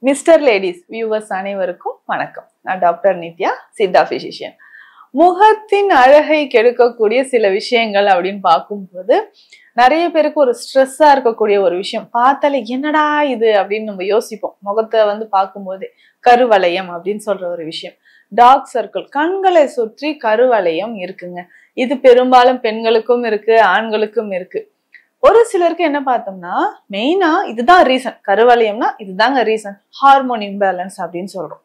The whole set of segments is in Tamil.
மிஸ்டர் லேடிஸ் வியூவர்ஸ் அனைவருக்கும் வணக்கம். நான் டாக்டர் நித்யா, சித்தா பிசிஷியன். முகத்தின் அழகை கெடுக்கக்கூடிய சில விஷயங்கள் அப்படின்னு பார்க்கும்போது நிறைய பேருக்கு ஒரு ஸ்ட்ரெஸ்ஸா இருக்கக்கூடிய ஒரு விஷயம், பார்த்தாலே என்னடா இது அப்படின்னு நம்ம யோசிப்போம். முகத்தை பார்க்கும்போதே கருவளையம் அப்படின்னு சொல்ற ஒரு விஷயம், டார்க் சர்க்கிள், கண்களை சுற்றி கருவளையம் இருக்குங்க. இது பெரும்பாலும் பெண்களுக்கும் இருக்கு, ஆண்களுக்கும் இருக்கு. ஒரு சிலருக்கு என்ன பார்த்தோம்னா மெயினா இதுதான் ரீசன், கருவளையம்னா இதுதாங்க ரீசன், ஹார்மோன் இம்பேலன்ஸ் அப்படின்னு சொல்றோம்.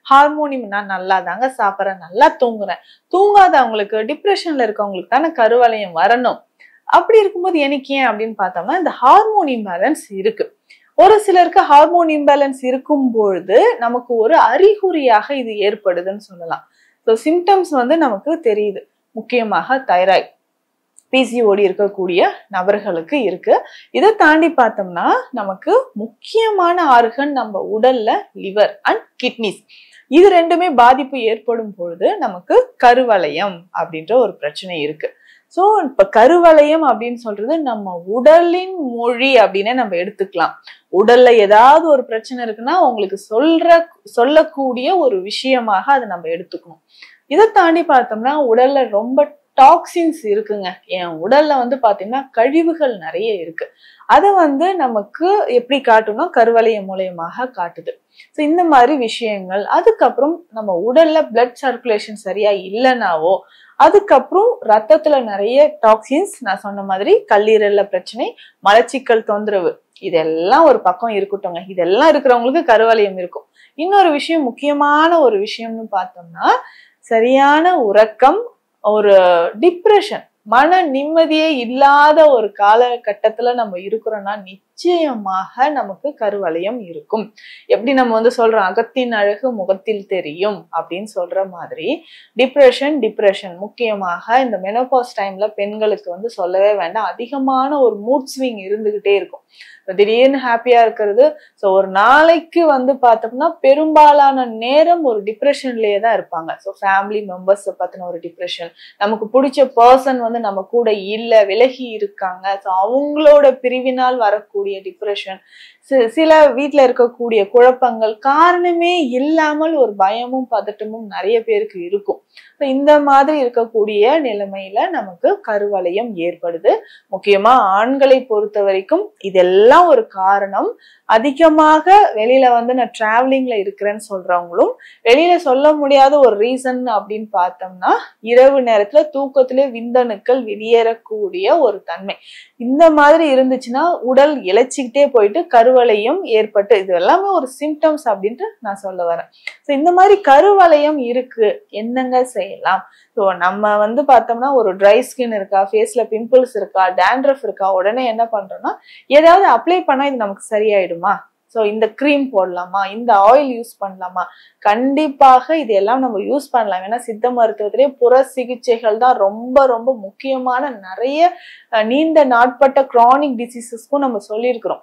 ஹார்மோனியம், நான் நல்லா தாங்க சாப்பிட்றேன், நல்லா தூங்குறேன், தூங்காதவங்களுக்கு, டிப்ரெஷன்ல இருக்கவங்களுக்கு தானே கருவளையம் வரணும். அப்படி இருக்கும்போது எனக்கு ஏன் அப்படின்னு பார்த்தோம்னா இந்த ஹார்மோன் இம்பேலன்ஸ் இருக்கு. ஒரு சிலருக்கு ஹார்மோன் இம்பேலன்ஸ் இருக்கும் பொழுது நமக்கு ஒரு அறிகுறியாக இது ஏற்படுதுன்னு சொல்லலாம். ஸோ சிம்டம்ஸ் நமக்கு தெரியுது. முக்கியமாக தைராய்டு, பிசிஓடி இருக்கக்கூடிய நபர்களுக்கு இருக்கு. இதை தாண்டி பார்த்தோம்னா நமக்கு முக்கியமான ஆர்கன் நம்ம உடல்ல லிவர் அண்ட் கிட்னிஸ், இது ரெண்டுமே பாதிப்பு ஏற்படும் பொழுது நமக்கு கருவளையம் அப்படின்ற ஒரு பிரச்சனை இருக்கு. ஸோ இப்ப கருவளையம் அப்படின்னு சொல்றது நம்ம உடலின் மொழி அப்படின்னு நம்ம எடுத்துக்கலாம். உடல்ல ஏதாவது ஒரு பிரச்சனை இருக்குன்னா உங்களுக்கு சொல்லக்கூடிய ஒரு விஷயமாக அதை நம்ம எடுத்துக்கணும். இதை தாண்டி பார்த்தோம்னா உடல்ல ரொம்ப டாக்ஸின்ஸ் இருக்குங்க. என் உடல்ல பாத்தீங்கன்னா கழிவுகள் நிறைய இருக்கு. அதை நமக்கு எப்படி காட்டும்னா கருவளையம் மூலயமாக காட்டுது. ஸோ இந்த மாதிரி விஷயங்கள். அதுக்கப்புறம் நம்ம உடல்ல பிளட் சர்க்குலேஷன் சரியா இல்லைனாவோ, அதுக்கப்புறம் ரத்தத்துல நிறைய டாக்ஸின்ஸ், நான் சொன்ன மாதிரி கல்லீரல்ல பிரச்சனை, மலச்சிக்கல் தொந்தரவு, இதெல்லாம் ஒரு பக்கம் இருக்கட்டும்ங்க. இதெல்லாம் இருக்கிறவங்களுக்கு கருவளையம் இருக்கும். இன்னொரு விஷயம், முக்கியமான ஒரு விஷயம்னு பார்த்தோம்னா சரியான உறக்கம், ஒரு டிப்ரெஷன், மன நிம்மதியே இல்லாத ஒரு காலகட்டத்துல நம்ம இருக்கிறோம்னா நிச்சயமாக நமக்கு கருவளையம் இருக்கும். எப்படி நம்ம சொல்றோம், அகத்தின் அழகு முகத்தில் தெரியும் அப்படின்னு சொல்ற மாதிரி டிப்ரெஷன் முக்கியமாக இந்த மெனோபாஸ் டைம்ல பெண்களுக்கு சொல்லவே வேண்டாம். அதிகமான ஒரு மூட் ஸ்விங் இருந்துகிட்டே இருக்கும். திடீர்னு ஹாப்பியா இருக்கிறது. ஸோ ஒரு நாளைக்கு பார்த்தோம்னா பெரும்பாலான நேரம் ஒரு டிப்ரெஷன்லயே தான் இருப்பாங்க. ஸோ ஃபேமிலி மெம்பர்ஸ் பத்தின ஒரு டிப்ரெஷன், நமக்கு பிடிச்ச பர்சன் நம்ம கூட இல்ல, விலகி இருக்காங்க, ஸோ அவங்களோட பிரிவினால் வரக்கூடிய டிப்ரெஷன், சில வீட்டுல இருக்கக்கூடிய குழப்பங்கள், காரணமே இல்லாமல் ஒரு பயமும் பதட்டமும் நிறைய பேருக்கு இருக்கும். இந்த மாதிரி இருக்கக்கூடிய நிலைமையில நமக்கு கருவளையம் ஏற்படுது. முக்கியமா ஆண்களை பொறுத்த வரைக்கும் இதெல்லாம் ஒரு காரணம். அதிகமாக வெளியில நான் டிராவலிங்ல இருக்கிறேன்னு சொல்றவங்களும், வெளியில சொல்ல முடியாத ஒரு ரீசன் அப்படின்னு பார்த்தோம்னா இரவு நேரத்துல தூக்கத்திலே விந்தணுக்கள் வெளியேறக்கூடிய ஒரு தன்மை, இந்த மாதிரி இருந்துச்சுன்னா உடல் இழைச்சிக்கிட்டே போயிட்டு கருவளையம் ஏற்பட்டு, இது எல்லாமே ஒரு சிம்டம்ஸ் அப்படின்ட்டு நான் சொல்ல வரேன். ஸோ இந்த மாதிரி கருவளையம் இருக்கு, என்னங்க செய்யலாம்? ஸோ நம்ம பார்த்தோம்னா ஒரு ட்ரை ஸ்கின் இருக்கா, ஃபேஸ்ல பிம்பிள்ஸ் இருக்கா, டேண்ட்ரஃப் இருக்கா, உடனே என்ன பண்றோம்னா ஏதாவது அப்ளை பண்ணா இது நமக்கு சரியாயிடுமா, ஸோ இந்த கிரீம் போடலாமா, இந்த ஆயில் யூஸ் பண்ணலாமா? கண்டிப்பாக இது எல்லாம் நம்ம யூஸ் பண்ணலாம். ஏன்னா சித்த மருத்துவத்திலே புற சிகிச்சைகள் தான் ரொம்ப ரொம்ப முக்கியமான. நிறைய நீண்ட நாட்பட்ட கிரானிக் டிசீசஸ்க்கும் நம்ம சொல்லியிருக்கிறோம்.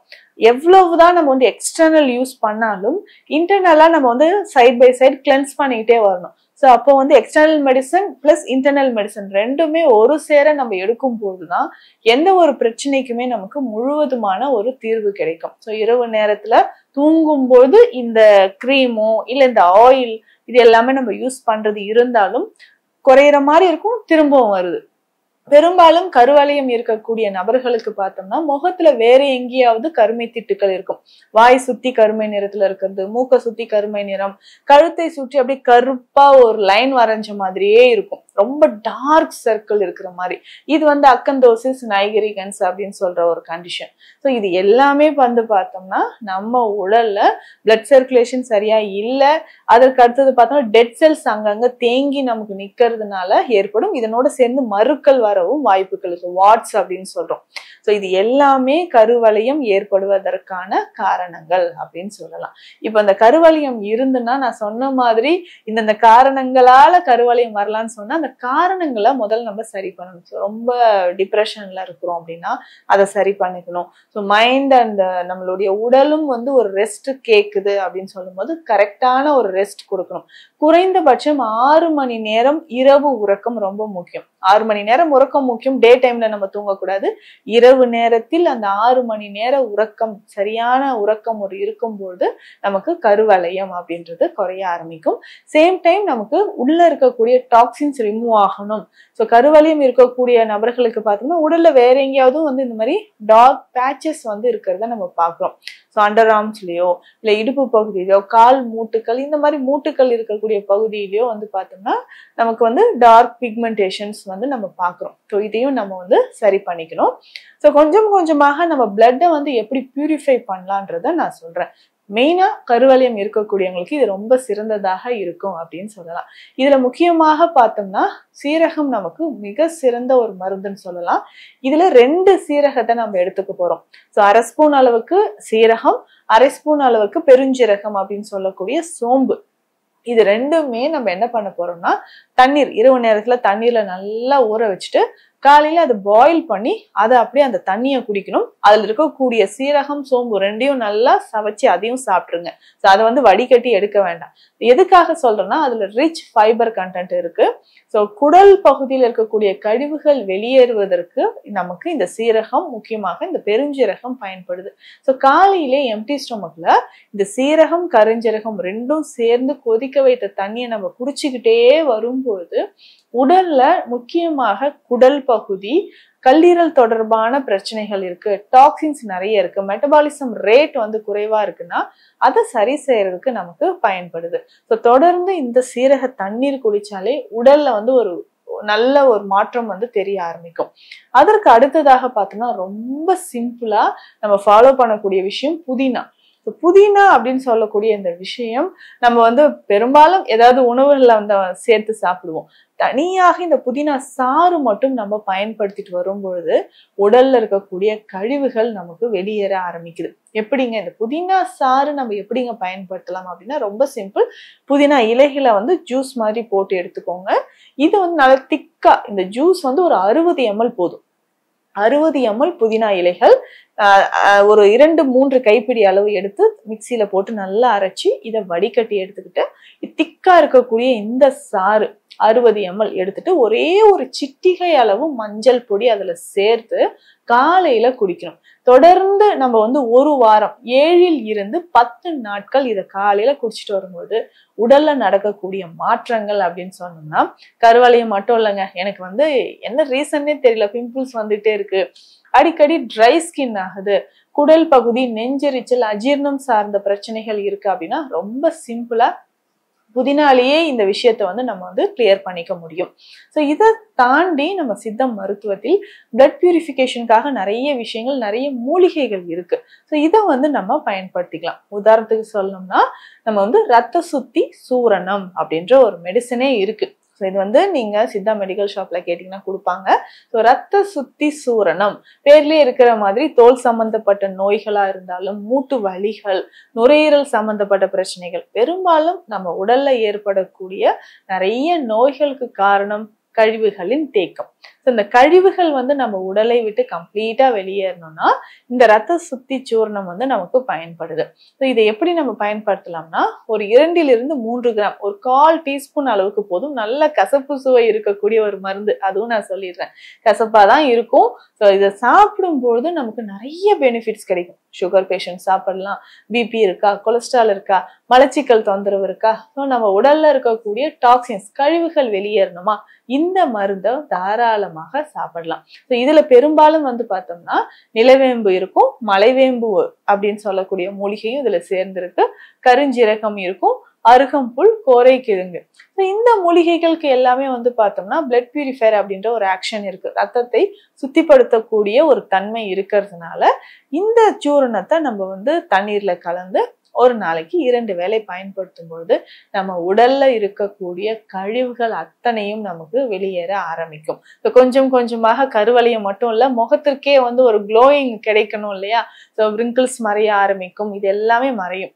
எவ்வளவுதான் நம்ம எக்ஸ்டர்னல் யூஸ் பண்ணாலும் இன்டர்னலா நம்ம சைட் பை சைட் கிளென்ஸ் பண்ணிக்கிட்டே வரணும். ஸோ அப்போ external medicine plus internal medicine ரெண்டுமே ஒரு சேர நம்ம எடுக்கும் போதுதான் எந்த ஒரு பிரச்சனைக்குமே நமக்கு முழுவதுமான ஒரு தீர்வு கிடைக்கும். ஸோ இரவு நேரத்துல தூங்கும்போது இந்த கிரீமோ இல்ல இந்த ஆயில் இது எல்லாமே நம்ம யூஸ் பண்றது இருந்தாலும் குறையிற மாதிரி இருக்கும், திரும்பவும் வருது. பெரும்பாலும் கருவளையம் இருக்கக்கூடிய நபர்களுக்கு பார்த்தோம்னா முகத்துல வேற எங்கேயாவது கருமை திட்டுக்கள் இருக்கும். வாய் சுத்தி கருமை நிறத்துல இருக்கிறது, மூக்க சுத்தி கருமை நிறம், கழுத்தை சுற்றி அப்படியே கருப்பா ஒரு லைன் வரைஞ்ச மாதிரியே இருக்கும், ரொம்ப டார்க் சர்க்கிள் இருக்கிற மாதிரி. இது அக்கந்தோசிஸ் நைகரிகன்ஸ் அப்படின்னு சொல்ற ஒரு கண்டிஷன். ஸோ இது எல்லாமே பார்த்தோம்னா நம்ம உடல்ல பிளட் சர்க்குலேஷன் சரியா இல்லை. அதற்கு அடுத்தது பார்த்தோம்னா டெட் செல்ஸ் அங்கங்க தேங்கி நமக்கு நிக்கிறதுனால ஏற்படும். இதனோட சேர்ந்து மறுக்கள் வரவும் வாய்ப்புகள் இருக்கு, வாட்ஸ் அப்படின்னு சொல்றோம். ஸோ இது எல்லாமே கருவளையம் ஏற்படுவதற்கான காரணங்கள் அப்படின்னு சொல்லலாம். இப்ப அந்த கருவளையம் இருந்துன்னா நான் சொன்ன மாதிரி இந்த காரணங்களால கருவளையம் வரலான்னு சொன்னா அந்த காரணங்களை முதல்ல நம்ம சரி பண்ணணும். ஸோ ரொம்ப டிப்ரெஷன்ல இருக்கிறோம் அப்படின்னா அதை சரி பண்ணிக்கணும். ஸோ மைண்ட் அண்ட் நம்மளுடைய உடலும் ஒரு ரெஸ்ட் கேக்குது அப்படின்னு சொல்லும் போது கரெக்டான ஒரு ரெஸ்ட் கொடுக்கணும். குறைந்தபட்சம் 6 மணி நேரம் இரவு உறக்கம் ரொம்ப முக்கியம். 6 மணி நேரம் உறக்கம் முக்கியம். டே டைம்ல நம்ம தூங்கக்கூடாது. இரவு நேரத்தில் அந்த 6 மணி நேர உறக்கம், சரியான உறக்கம் ஒரு இருக்கும்போது நமக்கு கருவளையம் அப்படின்றது குறைய ஆரம்பிக்கும். சேம் டைம் நமக்கு உள்ள இருக்கக்கூடிய டாக்ஸின்ஸ் ரிமூவ் ஆகணும். ஸோ கருவளையம் இருக்கக்கூடிய நபர்களுக்கு பார்த்தோம்னா உடல்ல வேற எங்கேயாவது வந்து இந்த மாதிரி டார்க் பேச்சஸ் வந்து இருக்கிறத நம்ம பார்க்கிறோம். ஸோ அண்டர் ஆர்ம்ஸ்லயோ இல்ல இடுப்பு பகுதியிலயோ கால் மூட்டுக்கள், இந்த மாதிரி மூட்டுக்கள் இருக்கக்கூடிய பகுதியிலயோ வந்து பார்த்தோம்னா நமக்கு வந்து டார்க் பிக்மெண்டேஷன்ஸ் வந்து நம்ம பார்க்கிறோம். ஸோ இதையும் நம்ம வந்து சரி பண்ணிக்கணும். ஸோ கொஞ்சம் கொஞ்சமாக நம்ம பிளட்டை வந்து எப்படி பியூரிஃபை பண்ணலான்றத நான் சொல்றேன். மெயினா கருவளையம் இருக்கக்கூடியவங்களுக்கு இது ரொம்ப சிறந்ததாக இருக்கும் அப்படின்னு சொல்லலாம். இதுல முக்கியமாக பார்த்தோம்னா சீரகம் நமக்கு மிக சிறந்த ஒரு மருந்துன்னு சொல்லலாம். இதுல 2 சீரகத்தை நம்ம எடுத்துக்க போறோம். ஸோ 1/2 ஸ்பூன் அளவுக்கு சீரகம், 1/2 ஸ்பூன் அளவுக்கு பெருஞ்சீரகம் அப்படின்னு சொல்லக்கூடிய சோம்பு. இது ரெண்டுமே நம்ம என்ன பண்ண போறோம்னா தண்ணீர், இரவு நேரத்துல தண்ணீர்ல நல்லா ஊற வச்சுட்டு காலையில அதை பாயில் பண்ணி அதை அப்படியே அந்த தண்ணியை குடிக்கணும். அதுல இருக்கக்கூடிய சீரகம் சோம்பு ரெண்டையும் நல்லா சவைச்சு அதையும் சாப்பிட்டுருங்க. ஸோ அதை வந்து வடிகட்டி எடுக்க வேண்டாம். எதுக்காக சொல்றேன்னா அதுல ரிச் ஃபைபர் கண்டென்ட் இருக்கு. ஸோ குடல் பகுதியில் இருக்கக்கூடிய கழிவுகள் வெளியேறுவதற்கு நமக்கு இந்த சீரகம், முக்கியமாக இந்த பெருஞ்சீரகம் பயன்படுது. ஸோ காலையிலே எம்டி ஸ்டொமக்ல இந்த சீரகம் கருஞ்சீரகம் ரெண்டும் சேர்ந்து கொதிக்க வைத்த தண்ணியை நம்ம குடிச்சுக்கிட்டே வரும்போது உடல்ல முக்கியமாக குடல் பகுதி, கல்லீரல் தொடர்பான பிரச்சனைகள் இருக்கு, டாக்ஸின்ஸ் நிறைய இருக்கு, மெட்டபாலிசம் ரேட் வந்து குறைவா இருக்குன்னா அதை சரி செய்யறதுக்கு நமக்கு பயன்படுது. ஸோ தொடர்ந்து இந்த சீரக தண்ணீர் குடிச்சாலே உடல்ல வந்து ஒரு நல்ல ஒரு மாற்றம் வந்து தெரிய ஆரம்பிக்கும். அதற்கு அடுத்ததாக பார்த்தோம்னா ரொம்ப சிம்பிளா நம்ம ஃபாலோ பண்ணக்கூடிய விஷயம் புதினா. புதினா அப்படின்னு சொல்லக்கூடிய இந்த விஷயம் நம்ம வந்து பெரும்பாலும் ஏதாவது உணவுகள்ல வந்து சேர்த்து சாப்பிடுவோம். தனியாக இந்த புதினா சாறு மட்டும் நம்ம பயன்படுத்திட்டு வரும்பொழுது உடல்ல இருக்கக்கூடிய கழிவுகள் நமக்கு வெளியேற ஆரம்பிக்குது. எப்படிங்க இந்த புதினா சாறு நம்ம எப்படிங்க பயன்படுத்தலாம் அப்படின்னா ரொம்ப சிம்பிள். புதினா இலைகளை வந்து ஜூஸ் மாதிரி போட்டு எடுத்துக்கோங்க. இது வந்து நல்லா திக்கா, இந்த ஜூஸ் வந்து ஒரு 60 ml போதும். 60 ml புதினா இலைகள் ஒரு 2-3 கைப்பிடி அளவு எடுத்து மிக்சியில போட்டு நல்லா அரைச்சி இதை வடிகட்டி எடுத்துக்கிட்டு திக்கா இருக்கக்கூடிய இந்த சாறு 60 ml எடுத்துட்டு ஒரே ஒரு சிட்டிகை அளவு மஞ்சள் பொடி அதுல சேர்த்து காலையில குடிக்கணும். தொடர்ந்து நம்ம வந்து ஒரு வாரம் 7 இருந்து 10 நாட்கள் இதை காலையில குடிச்சிட்டு வரும்போது உடல்ல நடக்கக்கூடிய மாற்றங்கள் அப்படின்னு சொன்னோம்னா கருவளையம் மட்டும் இல்லைங்க, எனக்கு வந்து என்ன ரீசன்னே தெரியல, பிம்பிள்ஸ் வந்துட்டே இருக்கு, அடிக்கடி ட்ரை ஸ்கின் ஆகுது, குடல் பகுதி நெஞ்செரிச்சல் அஜீர்ணம் சார்ந்த பிரச்சனைகள் இருக்கு அப்படின்னா ரொம்ப சிம்பிளா புதினாலேயே இந்த விஷயத்த வந்து நம்ம வந்து கிளியர் பண்ணிக்க முடியும். ஸோ இதை தாண்டி நம்ம சித்த மருத்துவத்தில் பிளட் பியூரிஃபிகேஷனுக்காக நிறைய விஷயங்கள், நிறைய மூலிகைகள் இருக்கு. ஸோ இதை வந்து நம்ம பயன்படுத்திக்கலாம். உதாரணத்துக்கு சொல்லணும்னா நம்ம வந்து ரத்த சுத்தி சூரணம் அப்படின்ற ஒரு மெடிசனே இருக்கு. ஸோ இது வந்து நீங்க சித்தா மெடிக்கல் ஷாப்ல கேட்டீங்கன்னா கொடுப்பாங்க. ஸோ ரத்த சுத்தி சூரணம் பேர்லயே இருக்கிற மாதிரி தோல் சம்பந்தப்பட்ட நோய்களா இருந்தாலும், மூட்டு வலிகள், நுரையீரல் சம்பந்தப்பட்ட பிரச்சனைகள், பெரும்பாலும் நம்ம உடல்ல ஏற்படக்கூடிய நிறைய நோய்களுக்கு காரணம் கழிவுகளின் தேக்கம். இந்த கழிவுகள் வந்து நம்ம உடலை விட்டு கம்ப்ளீட்டா வெளியேறணும்னா இந்த ரத்த சுத்தி சூர்ணம் வந்து நமக்கு பயன்படுது. இதை எப்படி நம்ம பயன்படுத்தலாம்னா ஒரு 2-3 கிராம், ஒரு 1/4 டீஸ்பூன் அளவுக்கு போதும். நல்ல கசப்பு சுவை இருக்கக்கூடிய ஒரு மருந்து, அதுவும் நான் சொல்லிடுறேன், கசப்பாதான் இருக்கும். இதை சாப்பிடும்போது நமக்கு நிறைய பெனிஃபிட்ஸ் கிடைக்கும். சுகர் பேஷண்ட் சாப்பிடலாம், பிபி இருக்கா, கொலஸ்ட்ரால் இருக்கா, மலச்சிக்கல் தொந்தரவு இருக்கா, நம்ம உடல்ல இருக்கக்கூடிய டாக்ஸின்ஸ் கழிவுகள் வெளியேறணுமா, இந்த மருந்தை தாராளமாக சாப்பிடலாம். இதுல பெரும்பாலும் வந்து பார்த்தோம்னா நிலவேம்பு இருக்கும், மலைவேம்பு அப்படின்னு சொல்லக்கூடிய மூலிகையும் இதுல சேர்ந்திருக்கு, கருஞ்சீரகம் இருக்கும், அருகம்புல், கோரை கிழங்கு. இந்த மூலிகைகளுக்கு எல்லாமே வந்து பார்த்தோம்னா பிளட் பியூரிஃபயர் அப்படின்ற ஒரு ஆக்ஷன் இருக்கு. ரத்தத்தை சுத்திப்படுத்தக்கூடிய ஒரு தன்மை இருக்கிறதுனால இந்த சூரணத்தை நம்ம வந்து தண்ணீர்ல கலந்து ஒரு நாளைக்கு 2 வேளை பயன்படுத்தும் பொழுது நம்ம உடல்ல இருக்கக்கூடிய கழிவுகள் அத்தனையும் நமக்கு வெளியேற ஆரம்பிக்கும். கொஞ்சம் கொஞ்சமாக கருவளையம் மட்டும் இல்ல, முகத்திற்கே வந்து ஒரு க்ளோயிங் கிடைக்கணும் இல்லையா, ரிங்கிள்ஸ் மறைய ஆரம்பிக்கும், இது எல்லாமே மறையும்.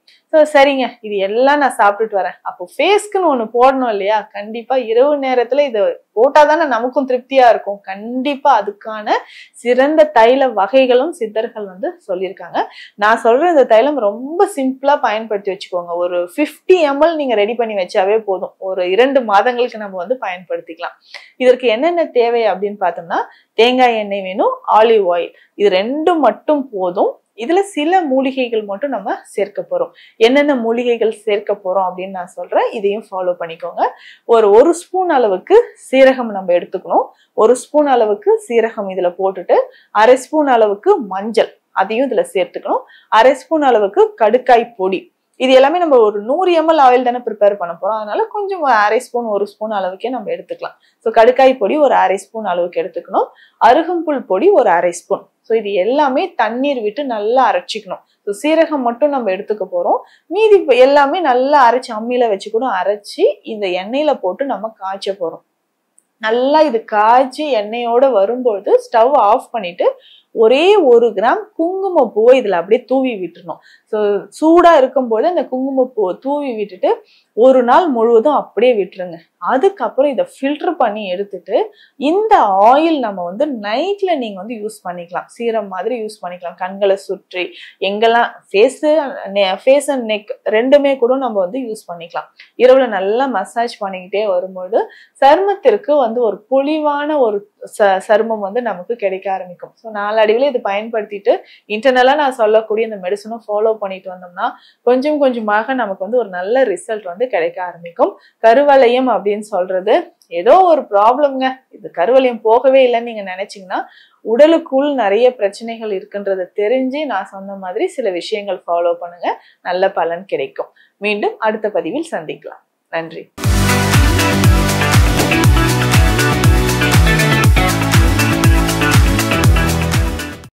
சரிங்க, இது எல்லாம் நான் சாப்பிட்டுட்டு வரேன், அப்போ ஃபேஸ்க்குன்னு ஒண்ணு போடணும் இல்லையா, கண்டிப்பா இரவு நேரத்துல இதை போட்டாதானே நமக்கும் திருப்தியா இருக்கும். கண்டிப்பா அதுக்கான சிறந்த தைல வகைகளும் சித்தர்கள் வந்து சொல்லியிருக்காங்க. நான் சொல்ற இந்த தைலம் ரொம்ப சிம்பிளா பயன்படுத்தி வச்சுக்கோங்க. ஒரு 50 ml நீங்க ரெடி பண்ணி வச்சாவே போதும். ஒரு 2 மாதங்களுக்கு நம்ம வந்து பயன்படுத்திக்கலாம். இதற்கு என்னென்ன தேவை அப்படின்னு பார்த்தோம்னா, தேங்காய் எண்ணெய் வேணும், ஆலிவ் ஆயில், இது 2 மட்டும் போதும். இதுல சில மூலிகைகள் மட்டும் நம்ம சேர்க்க போறோம். என்னென்ன மூலிகைகள் சேர்க்க போறோம் அப்படின்னு நான் சொல்றேன். இதையும் ஃபாலோ பண்ணிக்கோங்க. ஒரு ஸ்பூன் அளவுக்கு சீரகம் நம்ம எடுத்துக்கணும். 1 ஸ்பூன் அளவுக்கு சீரகம் இதுல போட்டுட்டு, 1/2 ஸ்பூன் அளவுக்கு மஞ்சள் அதையும் இதுல சேர்த்துக்கணும். 1/2 ஸ்பூன் அளவுக்கு கடுக்காய் பொடி. இது எல்லாமே நம்ம ஒரு 100 ml ஆயில் தானே ப்ரிப்பேர் பண்ண போறோம். அதனால கொஞ்சம் 1/2 ஸ்பூன் 1 ஸ்பூன் அளவுக்கே நம்ம எடுத்துக்கலாம். ஸோ கடுக்காய் பொடி ஒரு 1/2 ஸ்பூன் அளவுக்கு எடுத்துக்கணும். அருகம்புல் பொடி ஒரு 1/2 ஸ்பூன். ஸோ இது எல்லாமே தண்ணீர் விட்டு நல்லா அரைச்சிக்கணும். ஸோ சீரகம் மட்டும் நம்ம எடுத்துக்க போறோம். மீதி எல்லாமே நல்லா அரைச்சி அம்மியில வச்சு கூட அரைச்சி இந்த எண்ணெயில போட்டு நம்ம காய்ச்ச போறோம். நல்லா இது காய்ச்சி எண்ணெயோட வரும்போது ஸ்டவ் ஆஃப் பண்ணிட்டு ஒரே 1 கிராம் குங்குமப்பூவை இதுல அப்படியே தூவி விட்டுறணும். ஸோ சூடா இருக்கும்போது அந்த குங்குமப்பூவை தூவி விட்டுட்டு 1 நாள் முழுவதும் அப்படியே விட்டுருங்க. அதுக்கப்புறம் இதை ஃபில்டர் பண்ணி எடுத்துட்டு இந்த ஆயில் நம்ம வந்து நைட்ல நீங்க வந்து யூஸ் பண்ணிக்கலாம். சீரம் மாதிரி யூஸ் பண்ணிக்கலாம். கண்களை சுற்றி எங்கெல்லாம் ஃபேஸ் அண்ட் நெக் ரெண்டுமே கூட நம்ம வந்து யூஸ் பண்ணிக்கலாம். இரவுல நல்லா மசாஜ் பண்ணிக்கிட்டே வரும்போது சருமத்திற்கு வந்து ஒரு பொலிவான ஒரு சருமம் வந்து நமக்கு கிடைக்க ஆரம்பிக்கும். ஸோ நாளடைவில் இது பயன்படுத்திட்டு இன்டர்னலா நான் சொல்லக்கூடிய இந்த மெடிசனும் ஃபாலோ பண்ணிட்டு வந்தோம்னா கொஞ்சம் கொஞ்சமாக நமக்கு வந்து ஒரு நல்ல ரிசல்ட் வந்து கிடைக்க ஆரம்பிக்கும். கருவளையம் அப்படின்னு சொல்றது ஏதோ ஒரு ப்ராப்ளம்ங்க. இது கருவளையம் போகவே இல்லைன்னு நீங்க நினைச்சீங்கன்னா உடலுக்குள் நிறைய பிரச்சனைகள் இருக்குன்றத தெரிஞ்சு நான் சொன்ன மாதிரி சில விஷயங்கள் ஃபாலோ பண்ணுங்க. நல்ல பலன் கிடைக்கும். மீண்டும் அடுத்த பதிவில் சந்திக்கலாம். நன்றி.